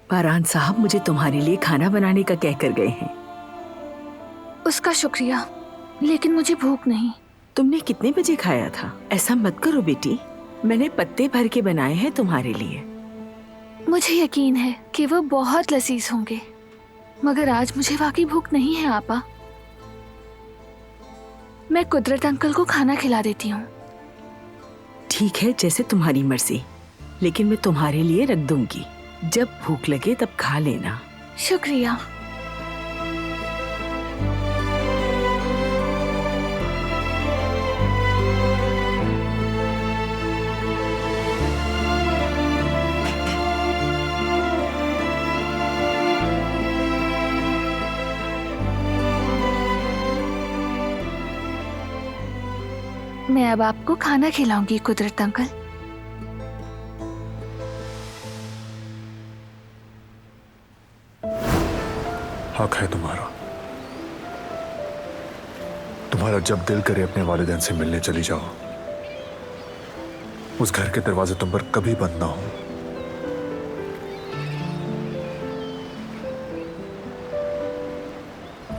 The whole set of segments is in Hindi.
पारान साहब मुझे तुम्हारे लिए खाना बनाने का कह कर गए हैं। उसका शुक्रिया, लेकिन मुझे भूख नहीं। तुमने कितने बजे खाया था? ऐसा मत करो बेटी, मैंने पत्ते भर के बनाए हैं तुम्हारे लिए। मुझे यकीन है कि वो बहुत लजीज होंगे, मगर आज मुझे वाकई भूख नहीं है आपा। मैं कुदरत अंकल को खाना खिला देती हूँ। ठीक है, जैसे तुम्हारी मर्जी, लेकिन मैं तुम्हारे लिए रख दूंगी। जब भूख लगे तब खा लेना। शुक्रिया। मैं अब आपको खाना खिलाऊंगी कुदरत अंकल। हक है तुम्हारा। तुम्हारा जब दिल करे अपने वालिदैन से मिलने चली जाओ। उस घर के दरवाजे तुम पर कभी बंद ना हो।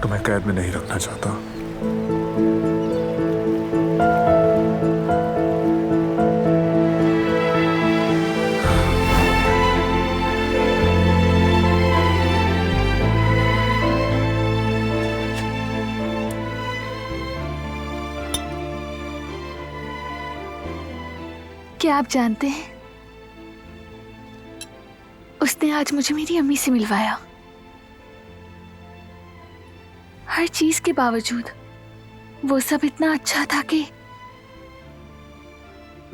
तुम्हें कैद में नहीं रखना चाहता। क्या आप जानते हैं, उसने आज मुझे मेरी अम्मी से मिलवाया। हर चीज के बावजूद वो सब इतना अच्छा था कि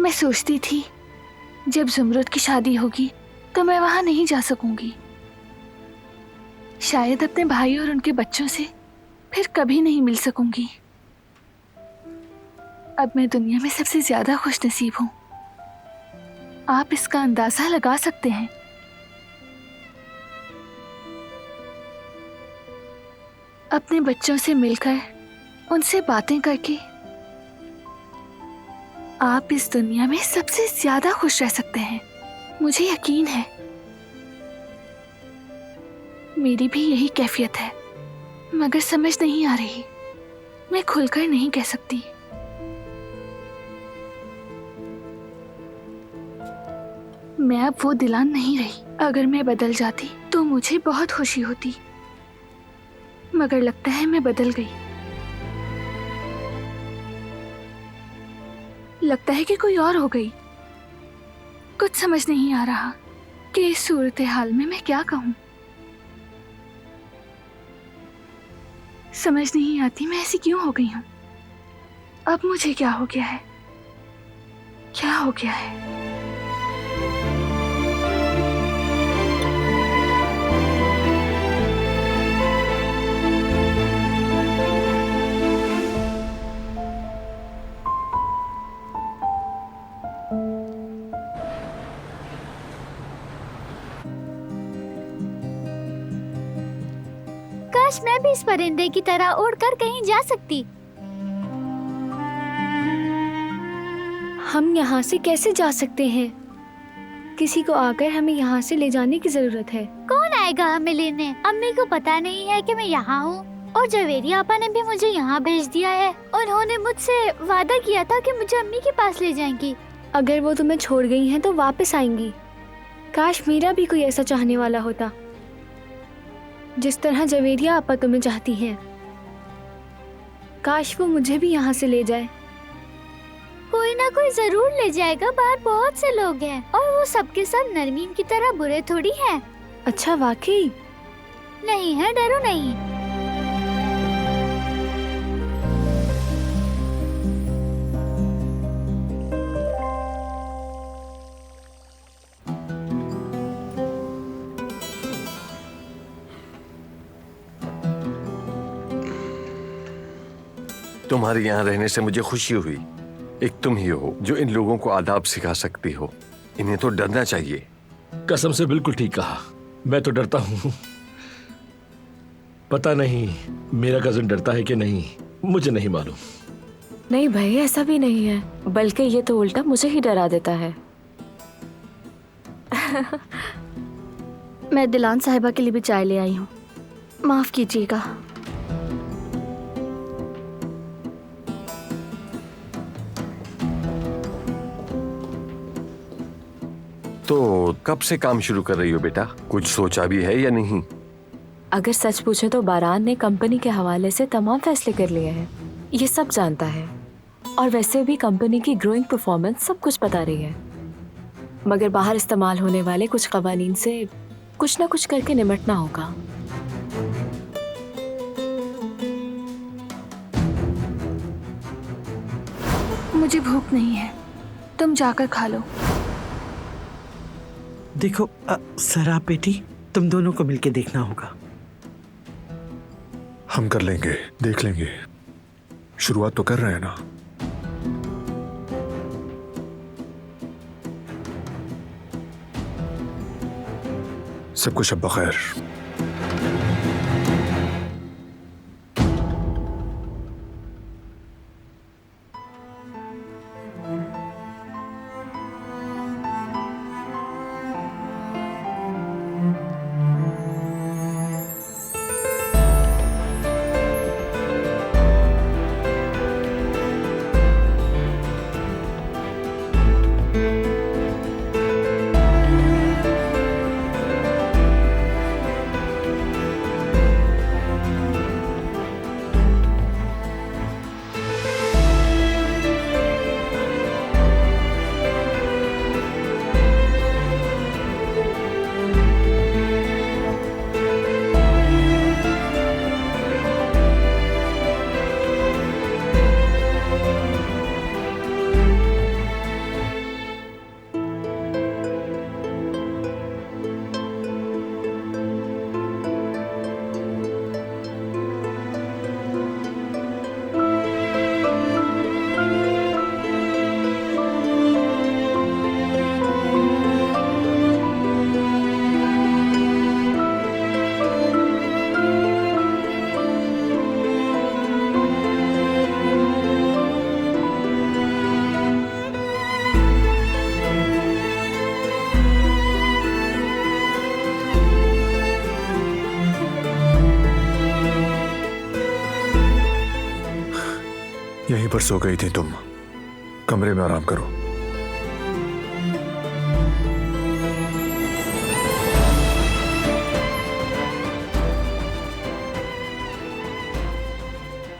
मैं सोचती थी जब ज़ुमरुद की शादी होगी तो मैं वहां नहीं जा सकूंगी। शायद अपने भाई और उनके बच्चों से फिर कभी नहीं मिल सकूंगी। अब मैं दुनिया में सबसे ज्यादा खुशनसीब हूं। आप इसका अंदाजा लगा सकते हैं। अपने बच्चों से मिलकर, उनसे बातें करके आप इस दुनिया में सबसे ज्यादा खुश रह सकते हैं। मुझे यकीन है मेरी भी यही कैफियत है, मगर समझ नहीं आ रही। मैं खुलकर नहीं कह सकती। मैं अब वो दिलान नहीं रही। अगर मैं बदल जाती तो मुझे बहुत खुशी होती, मगर लगता है मैं बदल गई। लगता है कि कोई और हो गई। कुछ समझ नहीं आ रहा कि इस सूरत हाल में मैं क्या कहूं। समझ नहीं आती मैं ऐसी क्यों हो गई हूं। अब मुझे क्या हो गया है? क्या हो गया है? काश मैं भी इस परिंदे की तरह उड़कर कहीं जा सकती। हम यहाँ से कैसे जा सकते हैं? किसी को आकर हमें यहाँ से ले जाने की जरूरत है। कौन आएगा हमें लेने? अम्मी को पता नहीं है कि मैं यहाँ हूँ, और जवेरी आपा ने भी मुझे यहाँ भेज दिया है। उन्होंने मुझसे वादा किया था कि मुझे अम्मी के पास ले जाएंगी। अगर वो तुम्हें छोड़ गई हैं तो वापस आएंगी। काश मेरा भी कोई ऐसा चाहने वाला होता, जिस तरह जवेरिया आपा तुम्हें चाहती हैं। काश वो मुझे भी यहाँ से ले जाए। कोई ना कोई जरूर ले जाएगा। बाहर बहुत से लोग हैं और वो सबके सब नरमीन की तरह बुरे थोड़ी हैं। अच्छा, वाकई? नहीं है, डरो नहीं। तुम्हारे यहाँ रहने से मुझे खुशी हुई। एक तुम ही हो जो इन लोगों को आदाब सिखा सकती हो। इन्हें तो डरना चाहिए। कसम से बिल्कुल ठीक कहा। मैं तो डरता हूँ। पता नहीं मेरा कजन डरता है कि नहीं, मुझे नहीं मालूम। नहीं भाई, ऐसा भी नहीं है, बल्कि ये तो उल्टा मुझे ही डरा देता है। मैं दिलान साहिबा के लिए भी चाय ले आई हूँ, माफ कीजिएगा। तो कब से काम शुरू कर रही हो बेटा? कुछ सोचा भी है या नहीं? अगर सच पूछे तो बारान ने कंपनी के हवाले से तमाम फैसले कर लिए हैं। ये सब जानता है और वैसे भी कंपनी की ग्रोइंग परफॉर्मेंस सब कुछ बता रही है, मगर बाहर इस्तेमाल होने वाले कुछ कवानीन से कुछ ना कुछ करके निपटना होगा। मुझे भूख नहीं है, तुम जाकर खा लो। देखो सरा बेटी, तुम दोनों को मिलके देखना होगा। हम कर लेंगे, देख लेंगे। शुरुआत तो कर रहे हैं ना। सब कुछ अब बखैर। यहीं पर सो गई थी तुम, कमरे में आराम करो।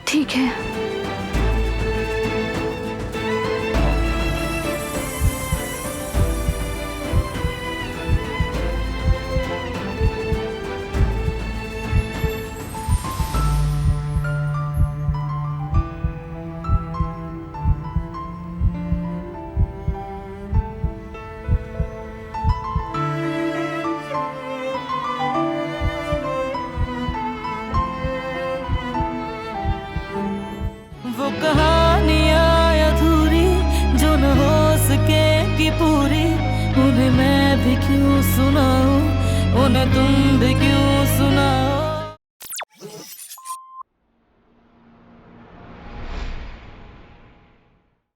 ठीक है। वो कहानियाँ अधूरी जो न हो सकेगी पूरी, उन्हें मैं भी क्यों सुनाऊं, उन्हें तुम भी क्यों सुनाओ।